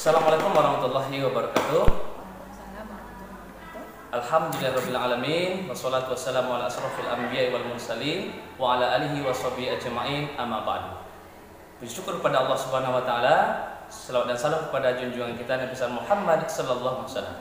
Assalamualaikum warahmatullahi wabarakatuh. Waalaikumsalam warahmatullahi wabarakatuh. Alhamdulillahirabbil alamin wassalatu wassalamu ala asrofil anbiya'i wal mursalin wa ala alihi washabihi ajma'in amma ba'du. Puji syukur kepada Allah Subhanahu wa taala, selawat dan salam kepada junjungan kita Nabi Muhammad sallallahu alaihi wasallam.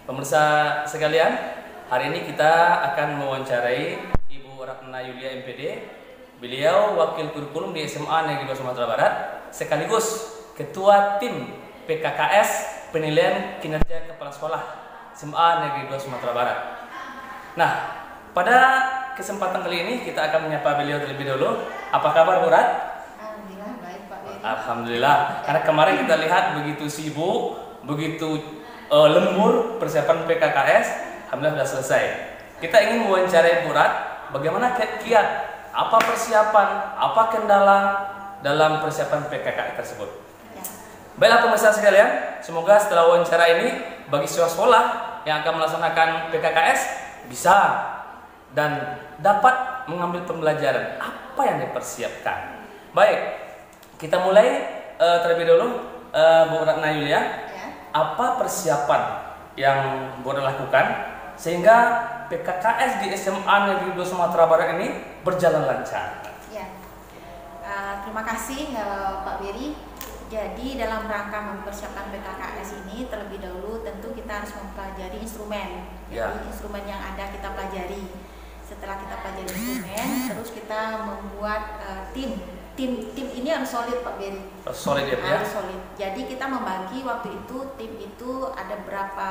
Pemirsa sekalian, hari ini kita akan mewawancarai Ibu Ratna Yulia MPD. Beliau wakil kurikulum di SMA Negeri 2 Sumatera Barat, sekaligus Ketua Tim PKKS Penilaian Kinerja Kepala Sekolah SMA Negeri 2 Sumatera Barat. Nah, pada kesempatan kali ini kita akan menyapa beliau terlebih dahulu. Apa kabar Bu Rat? Alhamdulillah baik Pak Beri. Alhamdulillah. Karena kemarin kita lihat begitu sibuk, begitu lembur persiapan PKKS, alhamdulillah sudah selesai. Kita ingin mewawancarai Bu Rat, bagaimana kiat, apa persiapan, apa kendala dalam persiapan PKKS tersebut. Baiklah pemirsa sekalian, semoga setelah wawancara ini bagi siswa sekolah yang akan melaksanakan PKKS bisa dan dapat mengambil pembelajaran apa yang dipersiapkan. Baik, kita mulai terlebih dahulu Bu Ratna Yulia. Ya. Apa persiapan yang Bu Ratna lakukan sehingga PKKS di SMA Negeri 2 Sumatera Barat ini berjalan lancar? Ya. Terima kasih Pak Beri. Jadi dalam rangka mempersiapkan PKKS ini terlebih dahulu tentu kita harus mempelajari instrumen. Ya. Jadi instrumen yang ada kita pelajari. Setelah kita pelajari instrumen, terus kita membuat tim ini harus solid Pak Beri. Solid ya, Bu, ya? Harus solid. Jadi kita membagi waktu itu tim itu ada berapa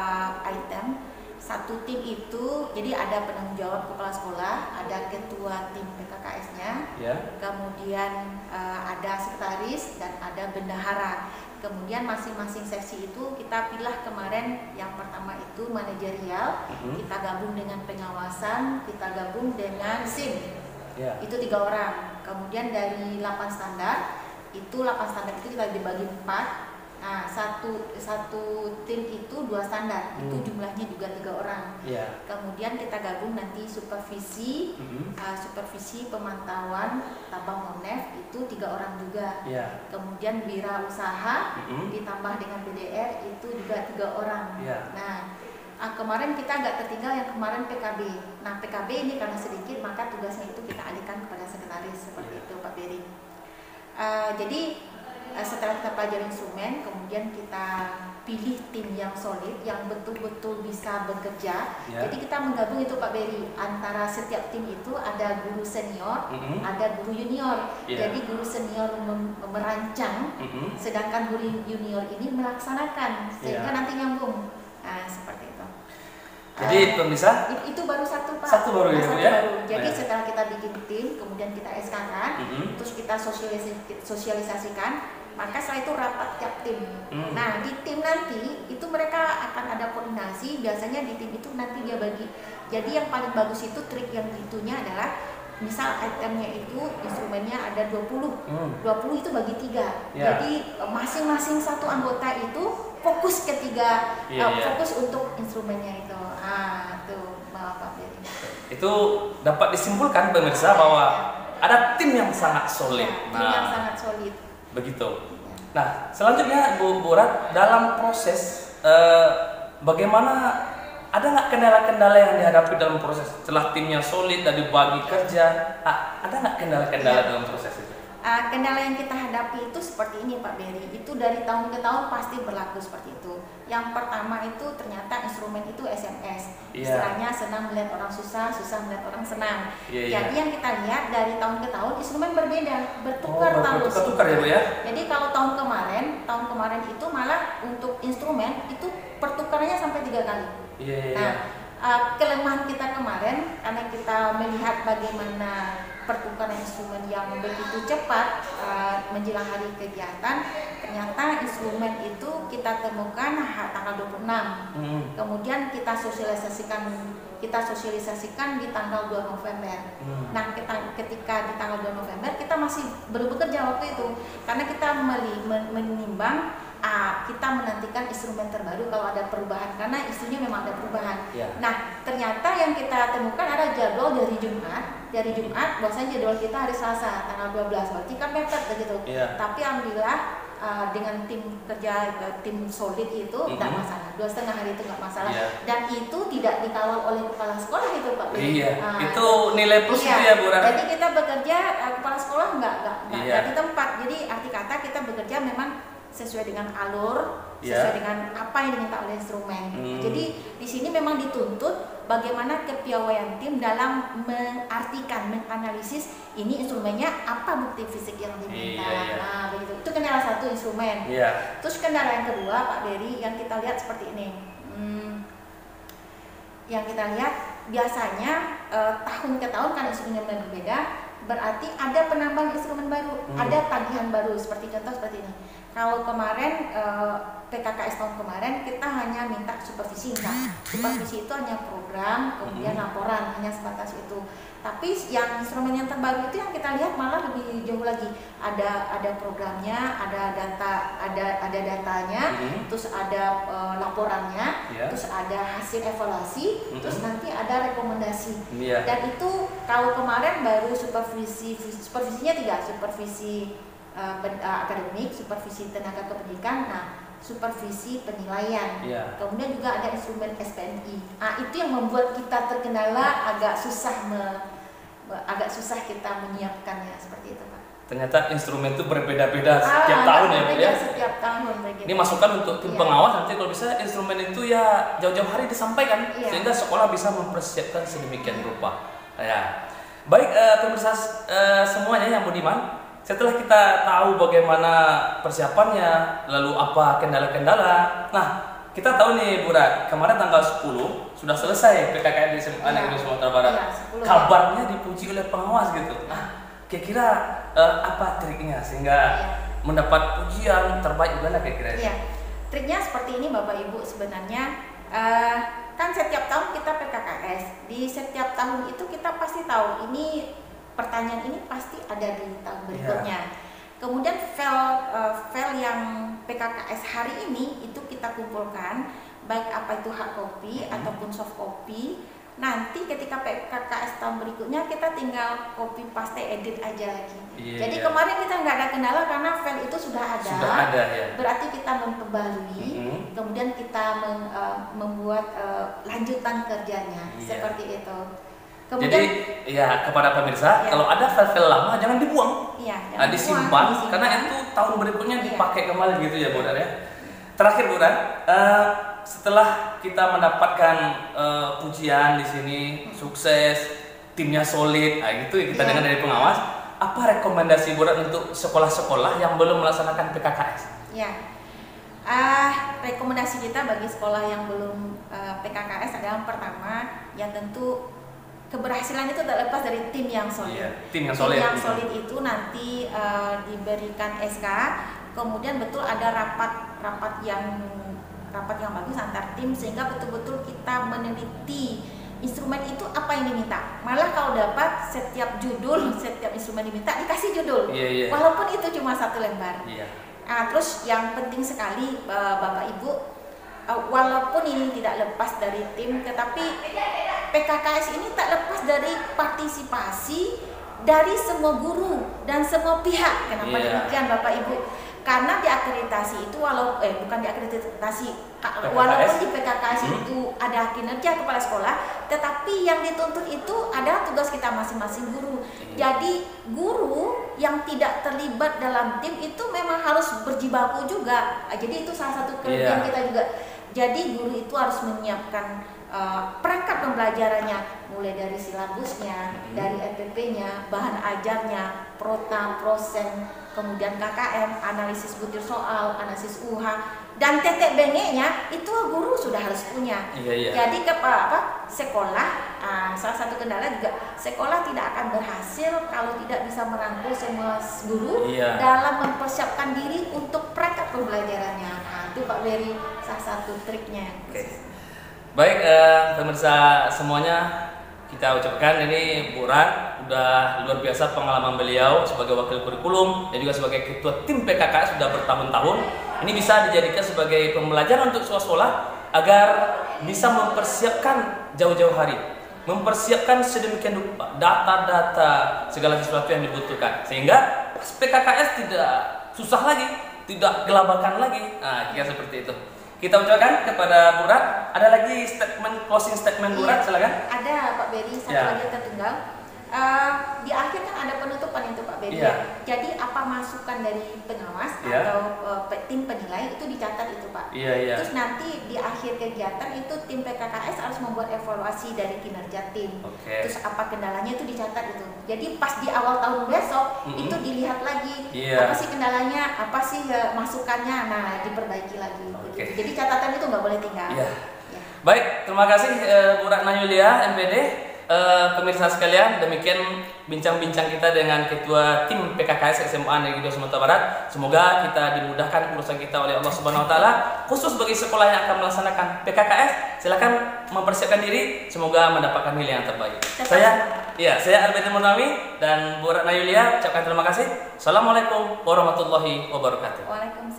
item. Satu tim itu jadi ada penanggung jawab kepala sekolah, ada ketua tim PKKS-nya, Ya. kemudian ada sekretaris dan ada bendahara. Kemudian masing-masing seksi itu kita pilih kemarin yang pertama itu manajerial, kita gabung dengan pengawasan, kita gabung dengan SIM. Ya. Itu 3 orang. Kemudian dari 8 standar itu kita dibagi 4. Nah, satu tim itu 2 standar, itu jumlahnya juga 3 orang. Ya. Kemudian kita gabung nanti supervisi, supervisi pemantauan tabang monef itu 3 orang juga. Ya. Kemudian wirausaha ditambah dengan BDR itu juga 3 orang. Ya. Nah, kemarin kita agak tertinggal yang kemarin PKB. Nah, PKB ini karena sedikit maka tugasnya itu kita alihkan kepada sekretaris seperti itu Pak Beri. Jadi setelah kita pelajari instrumen, kemudian kita pilih tim yang solid, yang betul-betul bisa bekerja. Ya. Jadi kita menggabung itu Pak Beri, antara setiap tim itu ada guru senior, ada guru junior. Ya. Jadi guru senior merancang, sedangkan guru junior ini melaksanakan, sehingga Ya. nanti nyambung. Nah, seperti itu. Jadi pemirsa, Itu baru satu Pak. Satu baru ya, Bu, ya? Baru. Jadi Ya. setelah kita bikin tim, kemudian kita SK-kan, terus kita sosialisasikan, maka setelah itu rapat tiap tim. Nah, di tim nanti itu mereka akan ada koordinasi. Biasanya di tim itu nanti dia bagi. Jadi yang paling bagus itu trik yang itunya adalah misal itemnya itu instrumennya ada 20. 20 itu bagi 3. Ya. Jadi masing-masing satu anggota itu fokus ketiga, fokus untuk instrumennya itu. Tuh Bapak Beri. itu dapat disimpulkan pemirsa bahwa ada tim yang sangat solid. Tim yang sangat solid. Begitu. Nah, selanjutnya Bu Rat, dalam proses bagaimana, ada nggak kendala-kendala yang dihadapi dalam proses setelah timnya solid dan dibagi kerja? Ada nggak kendala-kendala dalam proses itu? Kendala yang kita hadapi itu seperti ini Pak Beri, itu dari tahun ke tahun pasti berlaku seperti itu. Yang pertama itu ternyata instrumen itu SMS, istilahnya senang melihat orang susah, susah melihat orang senang. Jadi yang kita lihat dari tahun ke tahun instrumen berbeda, bertukar terus. Bertukar ya Bu ya? Jadi kalau tahun kemarin itu malah untuk instrumen itu pertukarannya sampai 3 kali. Nah, kelemahan kita kemarin karena kita melihat bagaimana pertukaran instrumen yang begitu cepat menjelang hari kegiatan, ternyata instrumen itu kita temukan tanggal 26. Kemudian kita sosialisasikan di tanggal 2 November. Nah, ketika di tanggal 2 November kita masih belum bekerja waktu itu karena kita menimbang kita menantikan instrumen terbaru kalau ada perubahan karena isunya memang ada perubahan. Ya. Nah, ternyata yang kita temukan ada jadwal dari Jumat dari Jumat, bahwasanya jadwal kita hari Selasa tanggal 12, berarti kan mepet begitu. Tapi alhamdulillah dengan tim kerja tim solid itu tidak masalah, 2,5 hari itu nggak masalah. Dan itu tidak dikawal oleh kepala sekolah itu Pak. Itu nilai plus itu ya Bu Ra. Jadi kita bekerja, kepala sekolah nggak di tempat. Jadi arti kata kita bekerja memang sesuai dengan alur, sesuai dengan apa yang diminta oleh instrumen. Jadi di sini memang dituntut bagaimana kepiawaian tim dalam mengartikan, menganalisis ini instrumennya apa bukti fisik yang diminta. Nah, begitu. Itu kendala satu instrumen. Terus kendala yang kedua Pak Beri yang kita lihat seperti ini. Yang kita lihat biasanya tahun ke tahun kan instrumen berbeda, berarti ada penambahan instrumen baru, ada tagihan baru. Seperti contoh seperti ini. Kalau kemarin PKKS tahun kemarin kita hanya minta supervisi, supervisi itu hanya program, kemudian laporan, hanya sebatas itu. Tapi yang instrumen yang terbaru itu yang kita lihat malah lebih jauh lagi. Ada programnya, ada datanya, terus ada laporannya, terus ada hasil evaluasi, terus nanti ada rekomendasi. Dan itu kalau kemarin baru supervisinya 3, supervisi akademik, supervisi tenaga kependidikan, supervisi penilaian. Kemudian juga ada instrumen SPNI. Itu yang membuat kita terkendala, agak susah kita menyiapkannya seperti itu Pak. Ternyata instrumen itu berbeda-beda setiap tahun ya Bu ya. Setiap tahun begitu. Ini masukan untuk tim pengawas, nanti kalau bisa instrumen itu ya jauh-jauh hari disampaikan sehingga sekolah bisa mempersiapkan sedemikian rupa. Baik pemirsa semuanya yang budiman, setelah kita tahu bagaimana persiapannya, lalu apa kendala-kendala. Nah, kita tahu nih Bu Ra, kemarin tanggal 10 sudah selesai PKKM di SMA Negeri Sumatera Barat. Kabarnya dipuji oleh pengawas gitu. Nah, kira-kira apa triknya sehingga mendapat pujian terbaik gimana kira-kira? Triknya seperti ini Bapak Ibu sebenarnya. Kan setiap tahun kita PKKS, di setiap tahun itu kita pasti tahu ini pertanyaan ini pasti ada di tahun berikutnya. Kemudian file yang PKKS hari ini itu kita kumpulkan, baik apa itu hard copy ataupun soft copy. Nanti ketika PKKS tahun berikutnya kita tinggal copy paste edit aja lagi. Jadi kemarin kita nggak ada kendala karena file itu sudah ada. Berarti kita memperbarui, kemudian kita membuat lanjutan kerjanya seperti itu. Kemudian, jadi kepada pemirsa, kalau ada file-file lama jangan dibuang, disimpan karena itu tahun berikutnya dipakai kembali gitu ya Bu Ra ya. Terakhir Bu Ra, setelah kita mendapatkan pujian di sini, sukses, timnya solid, gitu kita dengar dari pengawas, apa rekomendasi Bu Ra untuk sekolah-sekolah yang belum melaksanakan PKKS? Rekomendasi kita bagi sekolah yang belum PKKS adalah pertama, yang tentu keberhasilan itu tak lepas dari tim yang solid. Tim yang solid itu nanti diberikan SK, kemudian betul ada rapat yang bagus antar tim sehingga betul-betul kita meneliti instrumen itu apa yang diminta. Malah kalau dapat setiap instrumen diminta dikasih judul, walaupun itu cuma 1 lembar. Terus yang penting sekali Bapak Ibu, walaupun ini tidak lepas dari tim, tetapi PKKS ini tak lepas dari partisipasi dari semua guru dan semua pihak. Kenapa demikian Bapak Ibu? Karena di akreditasi itu bukan di akreditasi, walaupun di PKKS itu ada kinerja kepala sekolah, tetapi yang dituntut itu adalah tugas kita masing-masing guru. Jadi guru yang tidak terlibat dalam tim itu memang harus berjibaku juga. Jadi itu salah satu kelebihan kita juga. Jadi guru itu harus menyiapkan perangkat pembelajarannya, mulai dari silabusnya, dari EPP-nya, bahan ajarnya, prota, prosen, kemudian KKM, analisis butir soal, analisis UH, dan tetek bengeknya itu guru sudah harus punya. Jadi sekolah, salah satu kendala juga sekolah tidak akan berhasil kalau tidak bisa merangkul semua guru dalam mempersiapkan diri untuk perangkat pembelajarannya. Itu Pak Beri salah satu triknya. Baik pemirsa semuanya, kita ucapkan ini Bu Ra udah luar biasa pengalaman beliau sebagai wakil kurikulum dan juga sebagai ketua tim PKKS sudah bertahun-tahun. Ini bisa dijadikan sebagai pembelajaran untuk sekolah agar bisa mempersiapkan jauh-jauh hari. mempersiapkan sedemikian rupa data-data segala sesuatu yang dibutuhkan sehingga PKKS tidak susah lagi, tidak gelabakan lagi. Nah, kira seperti itu. Kita ucapkan kepada Bu Rat. Ada lagi closing statement Bu Rat, silakan. Ada Pak Beri, satu lagi tertinggal. Di akhir kan ada penutupan itu Pak Beri. Jadi apa masukan dari pengawas atau tim penilai itu dicatat itu Pak. Terus nanti di akhir kegiatan itu tim PKKS harus membuat evaluasi dari kinerja tim. Terus apa kendalanya itu dicatat itu. Jadi pas di awal tahun besok itu dilihat lagi apa sih kendalanya, apa sih masukannya, nah diperbaiki lagi. Gitu. Jadi catatan itu nggak boleh tinggal. Baik, terima kasih Bu Ratna Yulia MPD. Pemirsa sekalian, demikian bincang-bincang kita dengan Ketua Tim PKKS SMA Negeri 2 Sumatera Barat. Semoga kita dimudahkan urusan kita oleh Allah Subhanahu Wa Taala. Khusus bagi sekolah yang akan melaksanakan PKKS, silakan mempersiapkan diri. Semoga mendapatkan nilai yang terbaik. Saya Albert Munami dan Bu Ratna Yulia ucapkan terima kasih. Assalamualaikum warahmatullahi wabarakatuh. Waalaikumsalam.